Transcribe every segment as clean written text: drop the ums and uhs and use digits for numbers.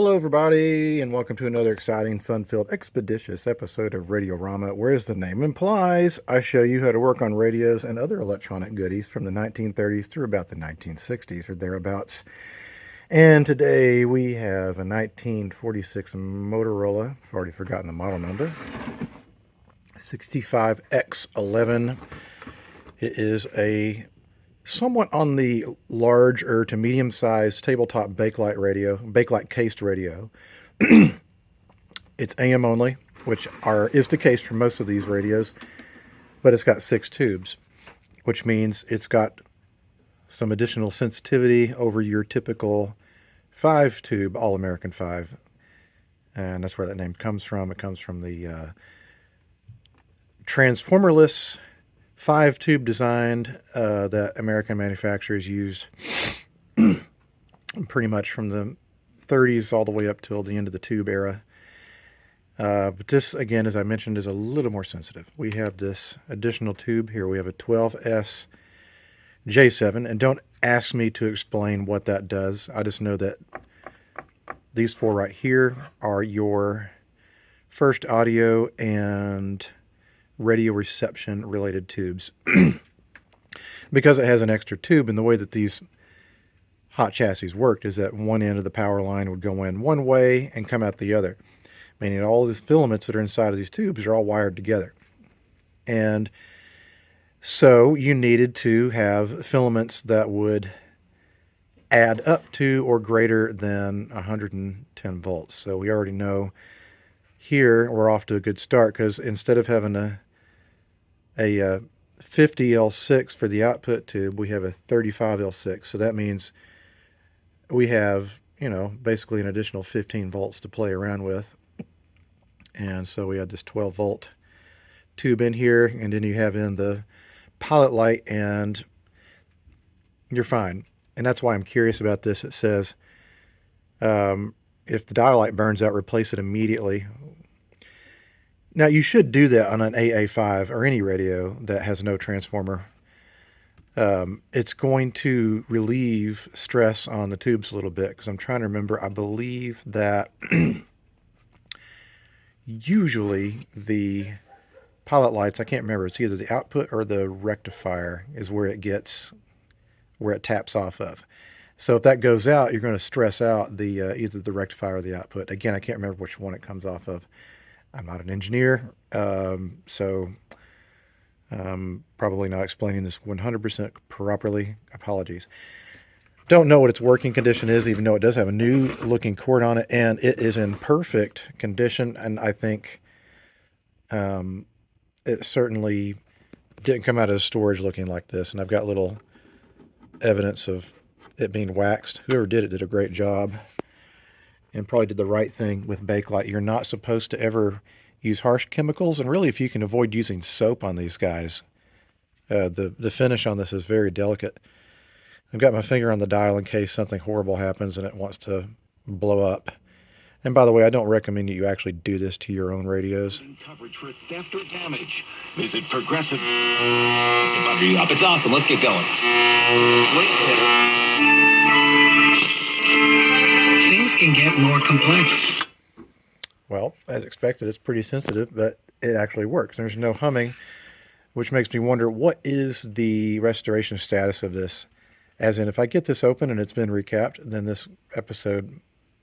Hello, everybody, and welcome to another exciting, fun-filled, expeditious episode of Radiorama, where, as the name implies, I show you how to work on radios and other electronic goodies from the 1930s through about the 1960s or thereabouts. And today we have a 1946 Motorola, I've already forgotten the model number, 65X11. It is a somewhat on the larger to medium-sized tabletop bakelite cased radio. It's AM only, which is the case for most of these radios, but it's got 6 tubes, which means it's got some additional sensitivity over your typical 5-tube All-American 5, and that's where that name comes from. It comes from the transformerless 5-tube design that American manufacturers used pretty much from the 30s all the way up till the end of the tube era. But this, again, as I mentioned, is a little more sensitive. We have this additional tube here. We have a 12S J7, and don't ask me to explain what that does. I just know that these 4 right here are your first audio and radio reception related tubes. Because it has an extra tube, and the way that these hot chassis worked is that one end of the power line would go in one way and come out the other, meaning all these filaments that are inside of these tubes are all wired together. And so you needed to have filaments that would add up to or greater than 110 volts. So we already know here we're off to a good start, because instead of having a 50 L6 for the output tube, we have a 35 L6. So that means we have, basically an additional 15 volts to play around with. And so we had this 12 volt tube in here, and then you have in the pilot light, and you're fine. And that's why I'm curious about this. It says, if the dial light burns out, replace it immediately. Now, you should do that on an AA5 or any radio that has no transformer. It's going to relieve stress on the tubes a little bit, because I'm trying to remember, I believe that usually the pilot lights, I can't remember, it's either the output or the rectifier is where it taps off of. So if that goes out, you're going to stress out the either the rectifier or the output. Again, I can't remember which one it comes off of. I'm not an engineer, so probably not explaining this 100% properly. Apologies. Don't know what its working condition is, even though it does have a new looking cord on it, and it is in perfect condition. And I think it certainly didn't come out of storage looking like this. And I've got little evidence of it being waxed. Whoever did it did a great job, and probably did the right thing with Bakelite. You're not supposed to ever use harsh chemicals, and really, if you can avoid using soap on these guys, the finish on this is very delicate. I've got my finger on the dial in case something horrible happens and it wants to blow up. And by the way, I don't recommend that you actually do this to your own radios. Coverage for theft or damage. Visit Progressive. The battery up. It's awesome. Let's get going. Wait a minute. Things can get more complex. Well, as expected, it's pretty sensitive, but it actually works. There's no humming, which makes me wonder, what is the restoration status of this? As in, if I get this open and it's been recapped, then this episode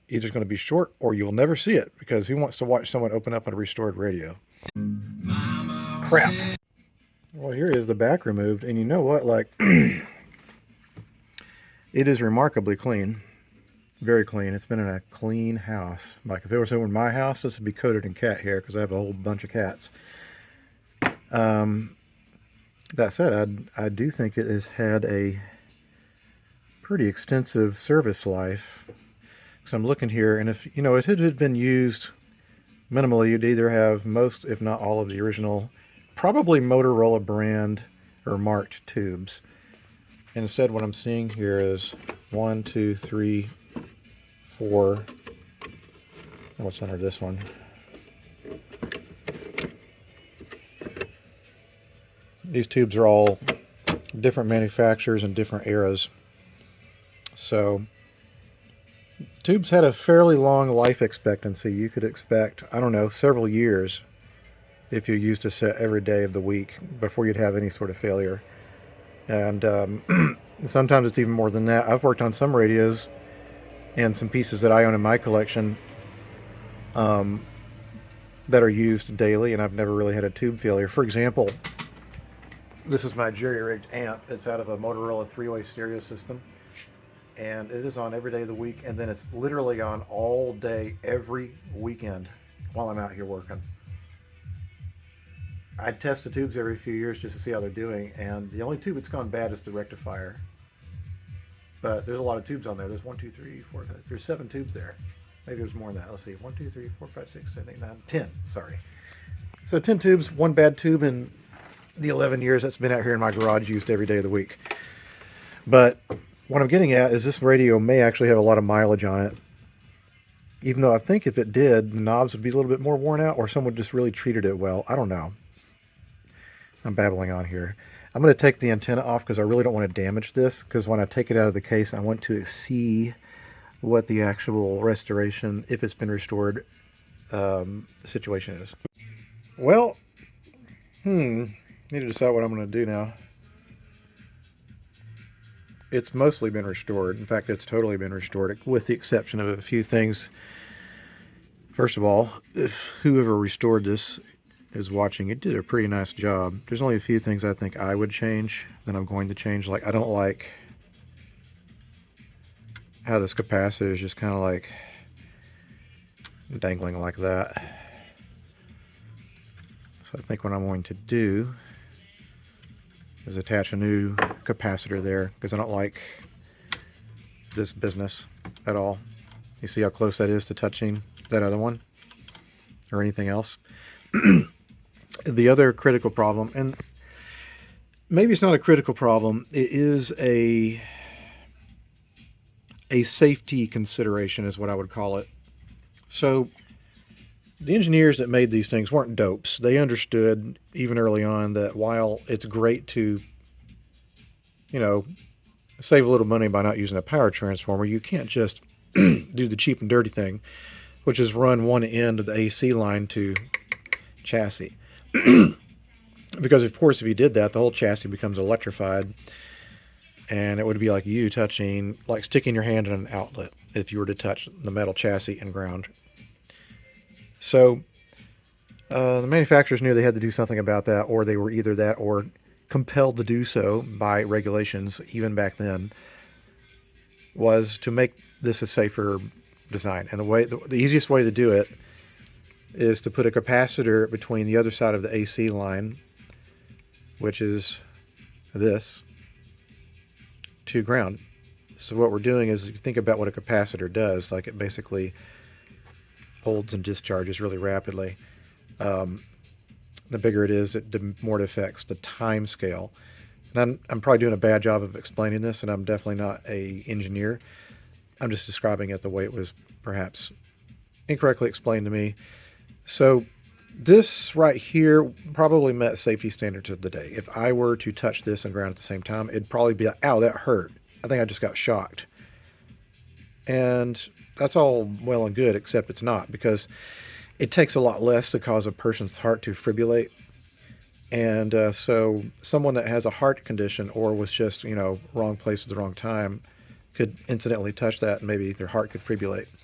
either is going to be short or you'll never see it, because who wants to watch someone open up a restored radio? Crap. Well, here is the back removed, and you know what? Like, it is remarkably clean. Very clean. It's been in a clean house. Like, if it was in my house, this would be coated in cat hair, because I have a whole bunch of cats. That said, I do think it has had a pretty extensive service life. So I'm looking here, and if it had been used minimally, you'd either have most, if not all, of the original, probably Motorola brand or marked tubes. Instead, what I'm seeing here is 1, 2, 3, 4. And what's under this one? These tubes are all different manufacturers and different eras. So Tubes had a fairly long life expectancy. You could expect, I don't know, several years if you used a set every day of the week before you'd have any sort of failure. And sometimes it's even more than that. I've worked on some radios and some pieces that I own in my collection um, that are used daily, and I've never really had a tube failure. For example, this is my jerry-rigged amp. It's out of a Motorola three-way stereo system, and it is on every day of the week, and then it's literally on all day, every weekend while I'm out here working. I test the tubes every few years just to see how they're doing, and the only tube that's gone bad is the rectifier. But there's a lot of tubes on there. There's 1, 2, 3, 4, 5. There's 7 tubes there. Maybe there's more than that. Let's see. 1, 2, 3, 4, 5, 6, 7, 8, 9, 10. Sorry. So 10 tubes, one bad tube in the 11 years that's been out here in my garage used every day of the week. But what I'm getting at is this radio may actually have a lot of mileage on it. Even though I think if it did, the knobs would be a little bit more worn out, or someone just really treated it well. I don't know. I'm babbling on here. I'm going to take the antenna off because I really don't want to damage this, because when I take it out of the case, I want to see what the actual restoration, if it's been restored, situation is. Well, need to decide what I'm going to do now. It's mostly been restored. In fact, it's totally been restored, with the exception of a few things. First of all, if whoever restored this is watching, it did a pretty nice job. There's only a few things I think I would change that I'm going to change. Like, I don't like how this capacitor is just kind of like dangling like that. So I think what I'm going to do is attach a new capacitor there, because I don't like this business at all. You see how close that is to touching that other one or anything else? The other critical problem, and maybe it's not a critical problem, it is a safety consideration is what I would call it. So the engineers that made these things weren't dopes. They understood even early on that while it's great to, save a little money by not using a power transformer, you can't just do the cheap and dirty thing, which is run one end of the AC line to chassis. Because of course if you did that, the whole chassis becomes electrified, and it would be like sticking your hand in an outlet if you were to touch the metal chassis and ground. So the manufacturers knew they had to do something about that, or they were either that or compelled to do so by regulations, even back then, was to make this a safer design. And the easiest way to do it is to put a capacitor between the other side of the AC line, which is this, to ground. So what we're doing is, if you think about what a capacitor does, like it basically holds and discharges really rapidly. The bigger it is, the more it affects the time scale. And I'm probably doing a bad job of explaining this, and I'm definitely not an engineer. I'm just describing it the way it was perhaps incorrectly explained to me. So this right here probably met safety standards of the day. If I were to touch this and ground at the same time, it'd probably be like, ow, that hurt. I think I just got shocked. And that's all well and good, except it's not, because it takes a lot less to cause a person's heart to fibrillate. And so someone that has a heart condition, or was just, wrong place at the wrong time, could incidentally touch that and maybe their heart could fibrillate.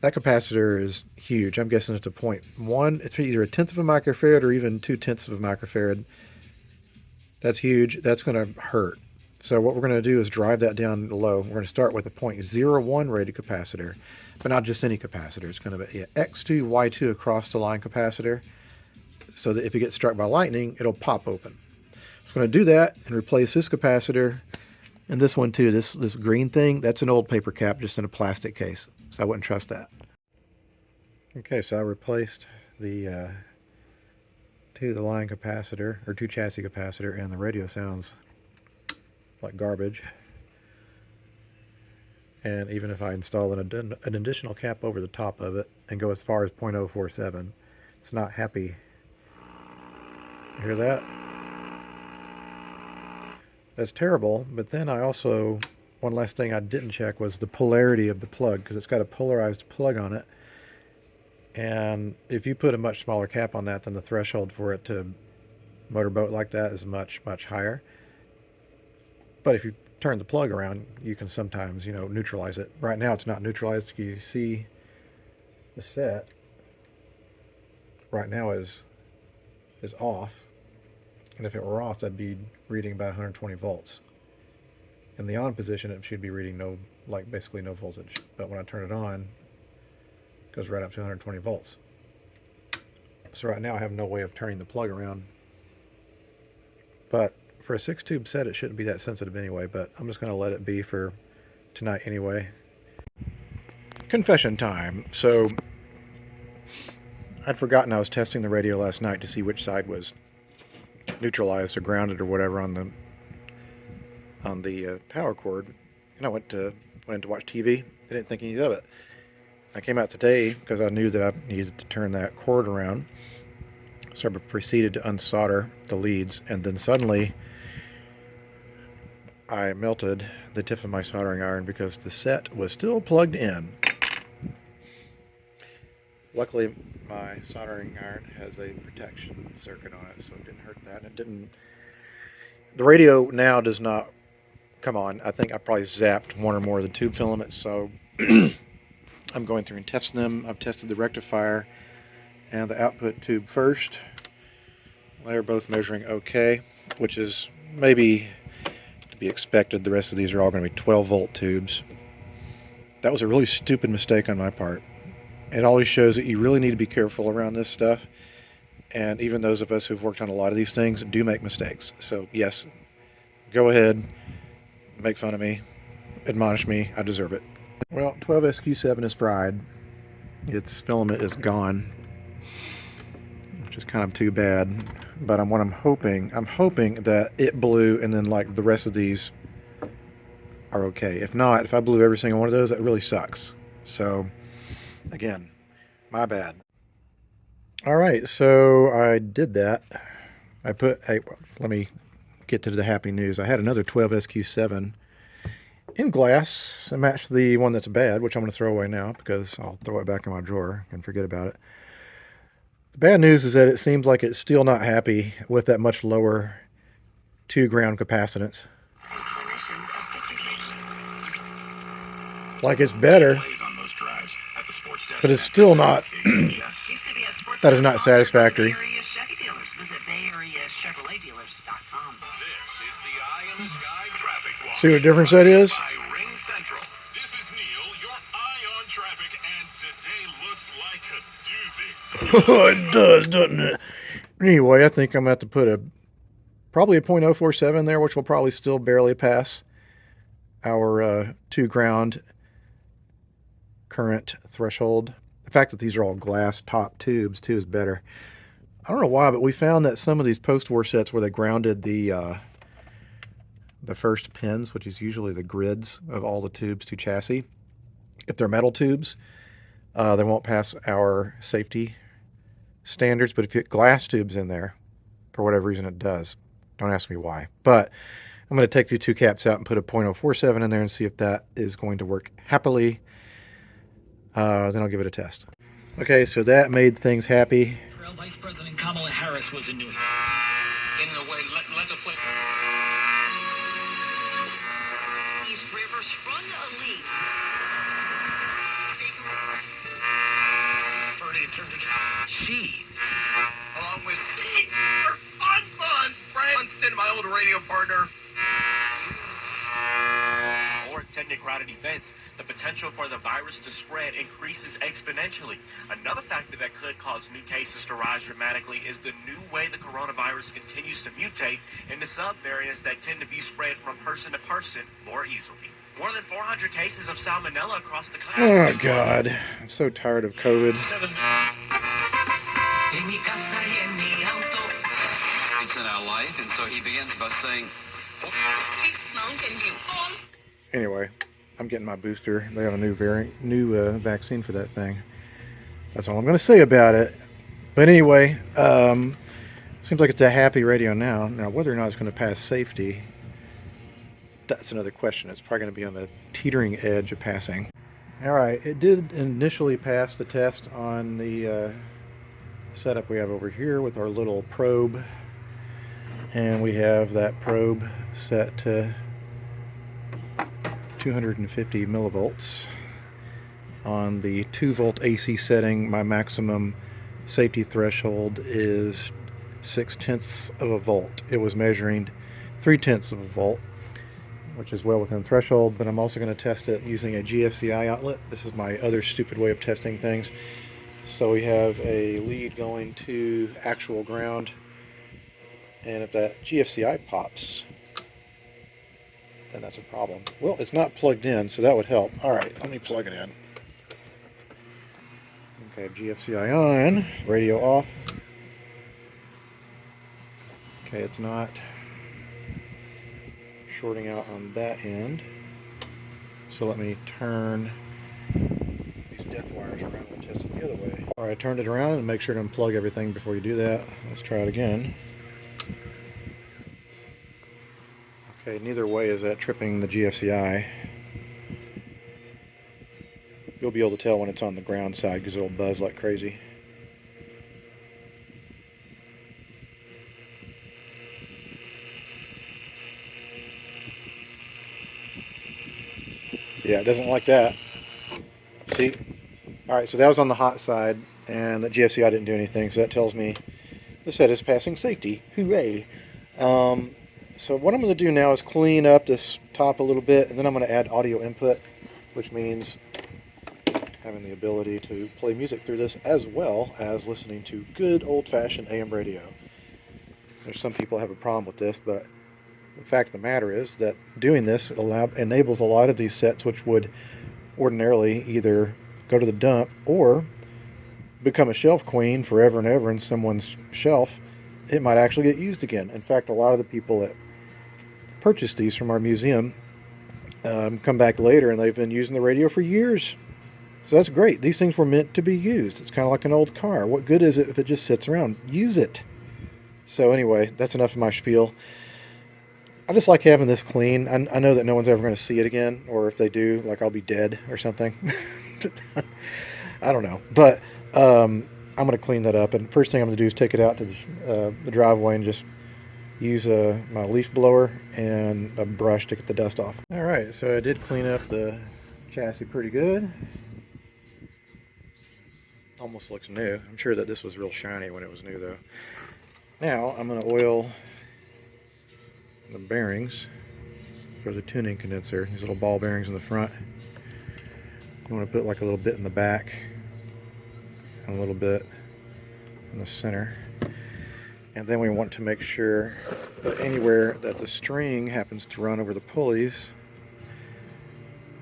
That capacitor is huge. I'm guessing it's a 0.1. It's either a tenth of a microfarad or even 2/10 of a microfarad. That's huge. That's going to hurt. So what we're going to do is drive that down low. We're going to start with a 0.01 rated capacitor, but not just any capacitor. It's going to be an X2, Y2 across the line capacitor, so that if it gets struck by lightning, it'll pop open. So I'm going to do that and replace this capacitor. And this one too, this green thing, that's an old paper cap just in a plastic case. So I wouldn't trust that. Okay, so I replaced the the line capacitor, or two chassis capacitor, and the radio sounds like garbage. And even if I install an additional cap over the top of it and go as far as 0.047, it's not happy. You hear that? That's terrible. But then I also one last thing I didn't check was the polarity of the plug, because it's got a polarized plug on it. And if you put a much smaller cap on that, then the threshold for it to motorboat like that is much, much higher. But if you turn the plug around, you can sometimes, neutralize it. Right now it's not neutralized. You see the set right now is off. And if it were off, that'd be reading about 120 volts. In the on position, it should be reading basically no voltage. But when I turn it on, it goes right up to 120 volts. So right now I have no way of turning the plug around. But for a 6-tube set, it shouldn't be that sensitive anyway, but I'm just going to let it be for tonight anyway. Confession time. So I'd forgotten I was testing the radio last night to see which side was neutralized or grounded or whatever on the power cord, and I went to watch TV. I didn't think anything of it. I came out today because I knew that I needed to turn that cord around, so I proceeded to unsolder the leads, and then suddenly I melted the tip of my soldering iron because the set was still plugged in. Luckily, my soldering iron has a protection circuit on it, so it didn't hurt that. The radio now does not come on. I think I probably zapped one or more of the tube filaments, so I'm going through and testing them. I've tested the rectifier and the output tube first. They're both measuring okay, which is maybe to be expected. The rest of these are all going to be 12-volt tubes. That was a really stupid mistake on my part. It always shows that you really need to be careful around this stuff, and even those of us who've worked on a lot of these things do make mistakes. So yes, go ahead, make fun of me, admonish me, I deserve it. Well, 12SQ7 is fried. Its filament is gone, which is kind of too bad. But I'm hoping that it blew and then like the rest of these are okay. If not, if I blew every single one of those, that really sucks. So again, my bad. All right, so I did that. Let me get to the happy news. I had another 12SQ7 in glass. I matched the one that's bad, which I'm going to throw away now because I'll throw it back in my drawer and forget about it. The bad news is that it seems like it's still not happy with that much lower 2-ground capacitance. Like it's better, but it's still not. That is not satisfactory. See what the difference that is? It does, doesn't it? Anyway, I think I'm going to have to put probably a .047 there, which will probably still barely pass our 2-ground current threshold. The fact that these are all glass top tubes too is better. I don't know why, but we found that some of these post-war sets where they grounded the first pins, which is usually the grids of all the tubes to chassis, if they're metal tubes, they won't pass our safety standards. But if you get glass tubes in there, for whatever reason it does. Don't ask me why. But I'm going to take these 2 caps out and put a .047 in there and see if that is going to work happily. Then I'll give it a test. Okay, so that made things happy. Vice President Kamala Harris was in New York. In the way, let the play. These rivers run a leak. She, along with Caesar, Unfunds, Branston, my old radio partner. Or attending crowded events, the potential for the virus to spread increases exponentially. Another factor that could cause new cases to rise dramatically is the new way the coronavirus continues to mutate into subvariants that tend to be spread from person to person more easily. More than 400 cases of salmonella across the country. Oh, God. I'm so tired of COVID. It's in our life, and so he begins by saying, Mountain Dew. Anyway, I'm getting my booster. They have a new vaccine for that thing. That's all I'm going to say about it. But anyway, seems like it's a happy radio now. Now, whether or not it's going to pass safety, That's another question. It's probably going to be on the teetering edge of passing. All right, it did initially pass the test on the setup we have over here with our little probe, and we have that probe set to 250 millivolts. On the 2-volt AC setting, my maximum safety threshold is 0.6 of a volt. It was measuring 0.3 of a volt, which is well within threshold, but I'm also going to test it using a GFCI outlet. This is my other stupid way of testing things. So we have a lead going to actual ground, and if that GFCI pops, then that's a problem. Well, it's not plugged in, so that would help. All right, let me plug it in. Okay, GFCI on, radio off. Okay, it's not shorting out on that end. So let me turn these death wires around and test it the other way. All right, I turned it around and make sure to unplug everything before you do that. Let's try it again. Okay, neither way is that tripping the GFCI. You'll be able to tell when it's on the ground side because it'll buzz like crazy. Yeah, it doesn't like that. See? Alright, so that was on the hot side, and the GFCI didn't do anything, so that tells me the set is passing safety. Hooray! So what I'm going to do now is clean up this top a little bit, and then I'm going to add audio input, which means having the ability to play music through this as well as listening to good old-fashioned AM radio. There's some people have a problem with this, but the fact of the matter is that doing this enables a lot of these sets which would ordinarily either go to the dump or become a shelf queen forever and ever in someone's shelf. It might actually get used again. In fact, a lot of the people that purchase these from our museum come back later and they've been using the radio for years. So that's great. These things were meant to be used. It's kind of like an old car. What good is it if it just sits around? Use it. So anyway, that's enough of my spiel. I just like having this clean. I know that no one's ever going to see it again, or if they do, like I'll be dead or something. I don't know. But I'm going to clean that up. And first thing I'm going to do is take it out to the driveway and just use my leaf blower and a brush to get the dust off. All right, so I did clean up the chassis pretty good. Almost looks new. I'm sure that this was real shiny when it was new though. Now I'm going to oil the bearings for the tuning condenser. These little ball bearings in the front. I want to put like a little bit in the back and a little bit in the center. And then we want to make sure that anywhere that the string happens to run over the pulleys,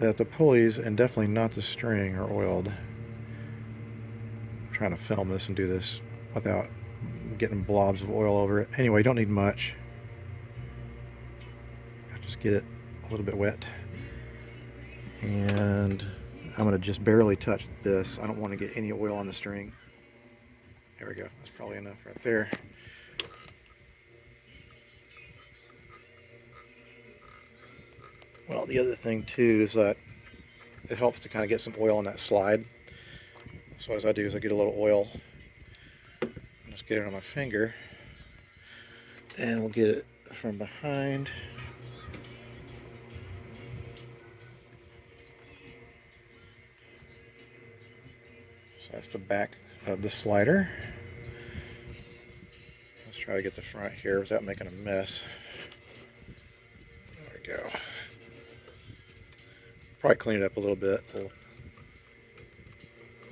that the pulleys, and definitely not the string, are oiled. I'm trying to film this and do this without getting blobs of oil over it. Anyway, you don't need much. Just get it a little bit wet. And I'm going to just barely touch this. I don't want to get any oil on the string. There we go. That's probably enough right there. Well, the other thing too is that it helps to kind of get some oil on that slide. So what I do is I get a little oil, just get it on my finger, and we'll get it from behind. So that's the back of the slider. Let's try to get the front here without making a mess. There we go. Probably clean it up a little bit.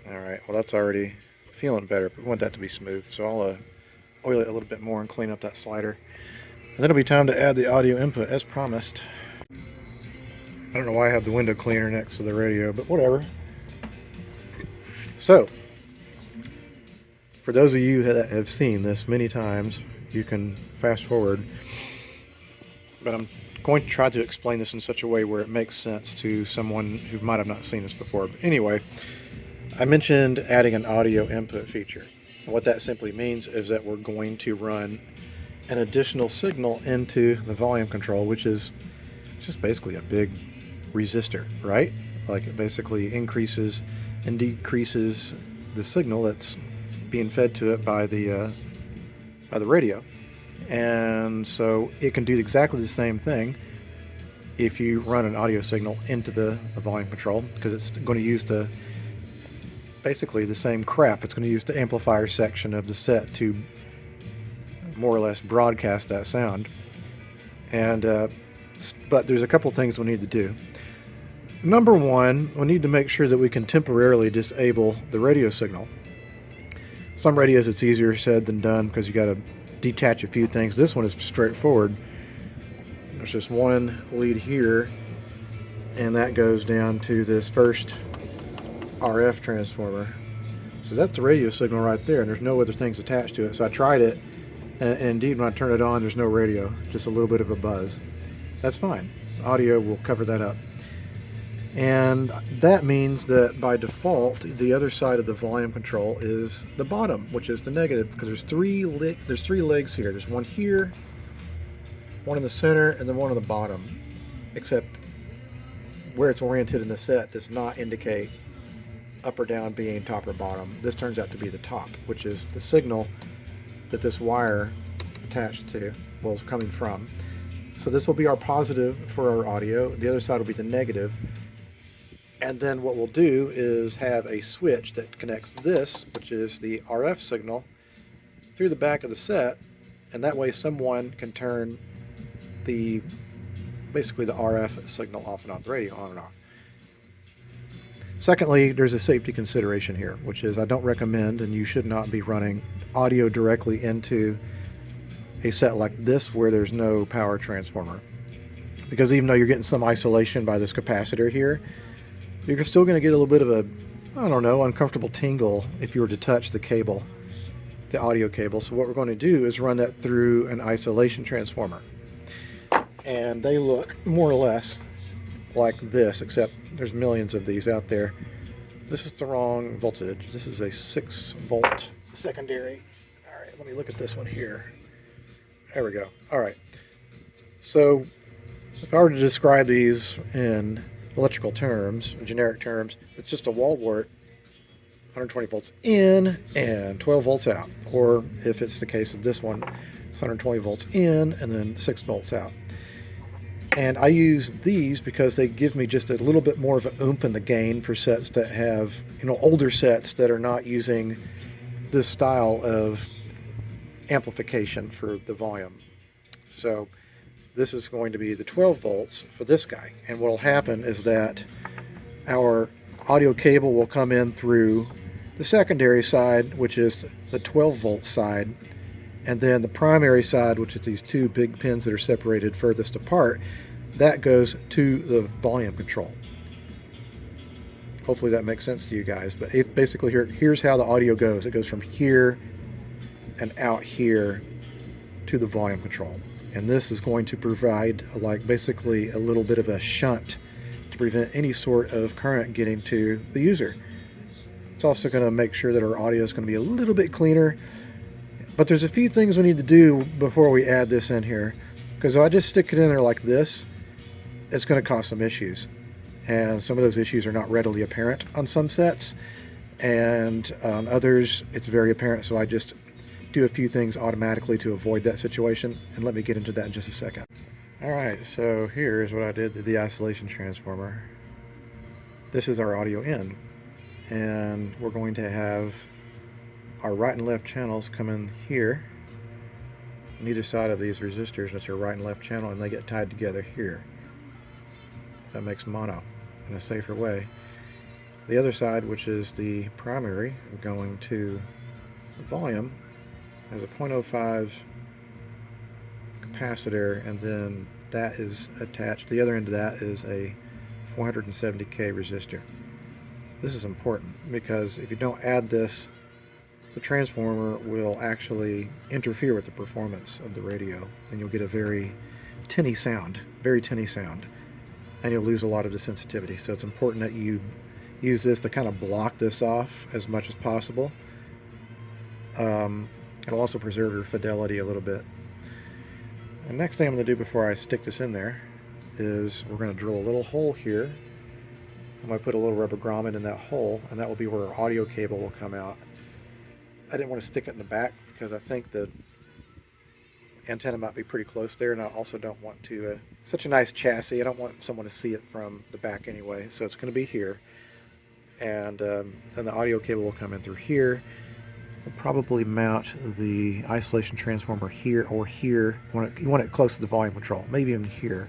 Alright, well that's already feeling better, but we want that to be smooth, so I'll oil it a little bit more and clean up that slider. And then it'll be time to add the audio input as promised. I don't know why I have the window cleaner next to the radio, but whatever. So, for those of you that have seen this many times, you can fast forward, but I'm going to try to explain this in such a way where it makes sense to someone who might have not seen this before. But anyway, I mentioned adding an audio input feature. And what that simply means is that we're going to run an additional signal into the volume control, which is It's just basically a big resistor, right? Like it basically increases and decreases the signal that's being fed to it by the radio. And so it can do exactly the same thing if you run an audio signal into the volume control, because it's going to use basically the same crap. It's going to use the amplifier section of the set to more or less broadcast that sound. And but there's a couple things we need to do. Number one, we need to make sure that we can temporarily disable the radio signal. Some radios it's easier said than done because you got to detach a few things. This one is straightforward. There's just one lead here, and that goes down to this first RF transformer. So that's the radio signal right there, and there's no other things attached to it. So I tried it, and indeed when I turn it on, there's no radio, just a little bit of a buzz. That's fine. Audio will cover that up. And that means that by default, the other side of the volume control is the bottom, which is the negative, because there's three legs here. There's one here, one in the center, and then one on the bottom. Except where it's oriented in the set does not indicate up or down being top or bottom. This turns out to be the top, which is the signal that this wire attached to, well, is coming from. So this will be our positive for our audio. The other side will be the negative. And then what we'll do is have a switch that connects this, which is the RF signal, through the back of the set, and that way someone can turn basically the RF signal off and on, the radio on and off. Secondly, there's a safety consideration here, which is I don't recommend, and you should not be running audio directly into a set like this where there's no power transformer. Because even though you're getting some isolation by this capacitor here, you're still going to get a little bit of a, I don't know, uncomfortable tingle if you were to touch the cable, the audio cable. So what we're going to do is run that through an isolation transformer. And they look more or less like this, except there's millions of these out there. This is the wrong voltage. This is a 6-volt secondary. All right, let me look at this one here. There we go. All right. So if I were to describe these in electrical terms, generic terms, it's just a wall wart, 120 volts in and 12 volts out. Or if it's the case of this one, it's 120 volts in and then 6 volts out. And I use these because they give me just a little bit more of an oomph in the gain for sets that have, older sets that are not using this style of amplification for the volume. So this is going to be the 12 volts for this guy. And what will happen is that our audio cable will come in through the secondary side, which is the 12 volt side, and then the primary side, which is these two big pins that are separated furthest apart, that goes to the volume control. Hopefully that makes sense to you guys, but basically here's how the audio goes. It goes from here and out here to the volume control. And this is going to provide basically a little bit of a shunt to prevent any sort of current getting to the user. It's also going to make sure that our audio is going to be a little bit cleaner. But there's a few things we need to do before we add this in here. Because if I just stick it in there like this, it's going to cause some issues. And some of those issues are not readily apparent on some sets. And on others, it's very apparent. So I just do a few things automatically to avoid that situation, and let me get into that in just a second. Alright, so here's what I did to the isolation transformer. This is our audio in, and we're going to have our right and left channels come in here on either side of these resistors. That's your right and left channel, and they get tied together here. That makes mono in a safer way. The other side, which is the primary, going to the volume, has a 0.05 capacitor, and then that is attached. The other end of that is a 470k resistor. This is important because if you don't add this, the transformer will actually interfere with the performance of the radio, and you'll get a very tinny sound, and you'll lose a lot of the sensitivity. So it's important that you use this to kind of block this off as much as possible. It'll also preserve your fidelity a little bit. The next thing I'm going to do before I stick this in there is we're going to drill a little hole here. I'm going to put a little rubber grommet in that hole, and that will be where our audio cable will come out. I didn't want to stick it in the back because I think the antenna might be pretty close there, and I also don't want to, such a nice chassis, I don't want someone to see it from the back anyway, so it's going to be here. And then the audio cable will come in through here. We'll probably mount the isolation transformer here or here. You want it close to the volume control, maybe even here.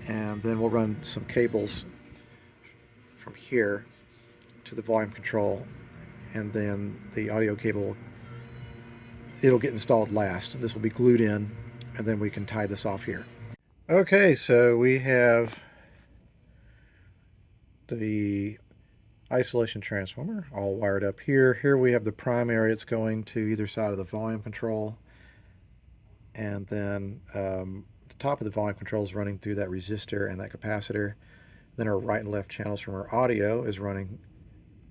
And then we'll run some cables from here to the volume control, and then the audio cable, it'll get installed last. This will be glued in, and then we can tie this off here. Okay, so we have the isolation transformer all wired up here. Here we have the primary. It's going to either side of the volume control, and then the top of the volume control is running through that resistor and that capacitor. Then our right and left channels from our audio is running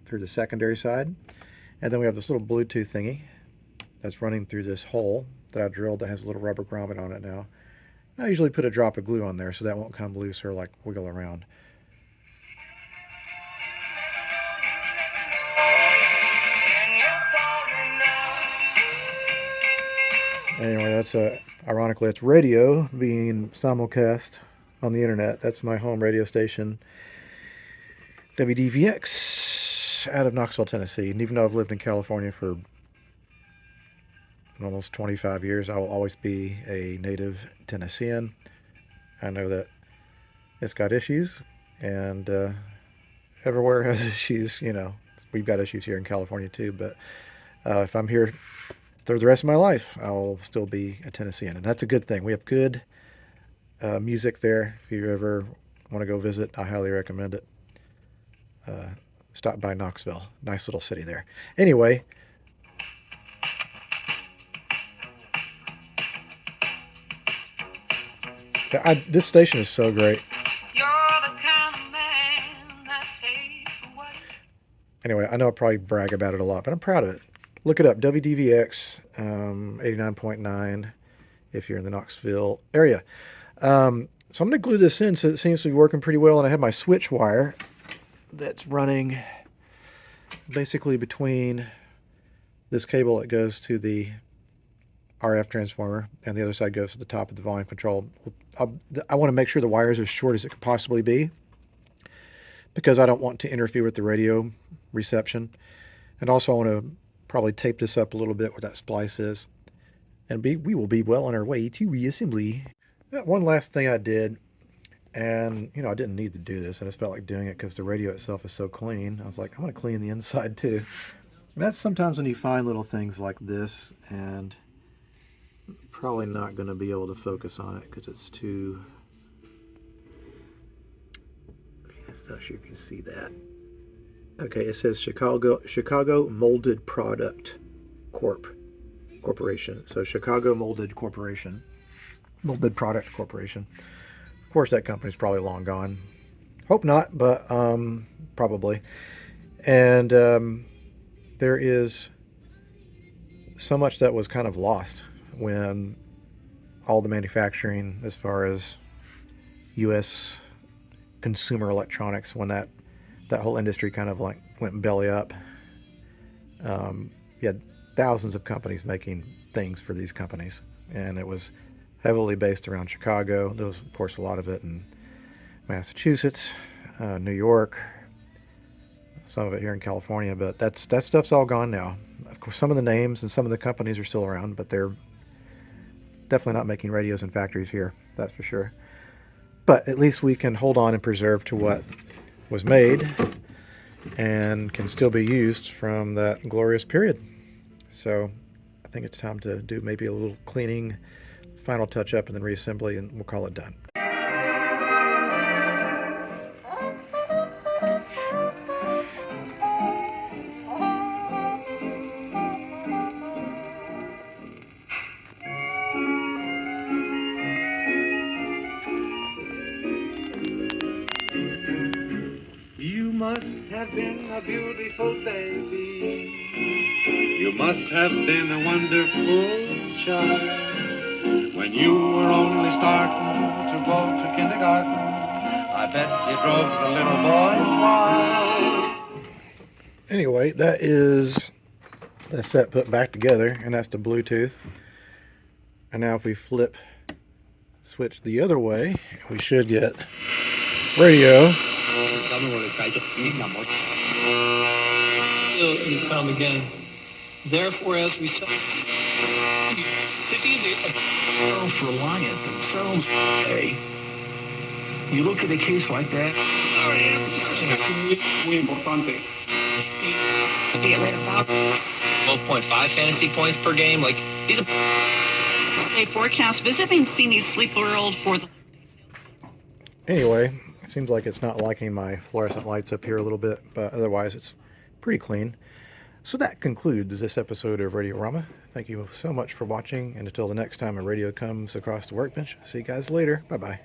through the secondary side. And then we have this little Bluetooth thingy that's running through this hole that I drilled that has a little rubber grommet on it now. I usually put a drop of glue on there so that won't come loose or like wiggle around. Anyway, that's ironically, it's radio being simulcast on the internet. That's my home radio station, WDVX, out of Knoxville, Tennessee. And even though I've lived in California for almost 25 years, I will always be a native Tennessean. I know that it's got issues, and everywhere has issues. You know, we've got issues here in California too, but if I'm here through the rest of my life, I'll still be a Tennessean, and that's a good thing. We have good music there. If you ever want to go visit, I highly recommend it. Stop by Knoxville. Nice little city there. Anyway, this station is so great. Anyway, I know I probably brag about it a lot, but I'm proud of it. Look it up, WDVX 89.9 if you're in the Knoxville area. So I'm going to glue this in so it seems to be working pretty well, and I have my switch wire that's running basically between this cable that goes to the RF transformer, and the other side goes to the top of the volume control. I want to make sure the wire is as short as it could possibly be, because I don't want to interfere with the radio reception. And also I want to probably tape this up a little bit where that splice is. And we will be well on our way to reassembly. One last thing I did, and you know, I didn't need to do this. I just felt like doing it because the radio itself is so clean. I was like, I'm going to clean the inside too. And that's sometimes when you find little things like this, and I'm probably not going to be able to focus on it because it's too... I'm not sure you can see that. Okay, it says Chicago Molded Product Corporation. So Chicago Molded Corporation. Molded Product Corporation. Of course, that company's probably long gone. Hope not, but probably. And there is so much that was kind of lost when all the manufacturing, as far as U.S. consumer electronics, when that whole industry kind of like went belly up. You had thousands of companies making things for these companies, and it was heavily based around Chicago. There was, of course, a lot of it in Massachusetts, New York, some of it here in California, but that stuff's all gone now. Of course, some of the names and some of the companies are still around, but they're definitely not making radios in factories here, that's for sure. But at least we can hold on and preserve to what was made and can still be used from that glorious period. So I think it's time to do maybe a little cleaning, final touch up, and then reassembly, and we'll call it done. You must have been a beautiful baby. You must have been a wonderful child when you were only starting to go to kindergarten. I bet you drove the little boys wild. Anyway, that is the set put back together, and that's the Bluetooth. And now if we switch the other way, we should get radio. Will come again. Therefore, as we said, self-reliant themselves. Hey, you look at a case like that. Muy importante. See it later, Bob. 12.5 fantasy points per game. Like, these are... A forecast. Visit Mancini's Sleep World for the... Anyway, it seems like it's not liking my fluorescent lights up here a little bit, but otherwise it's pretty clean. So that concludes this episode of Radiorama. Thank you so much for watching, and until the next time a radio comes across the workbench, see you guys later. Bye-bye.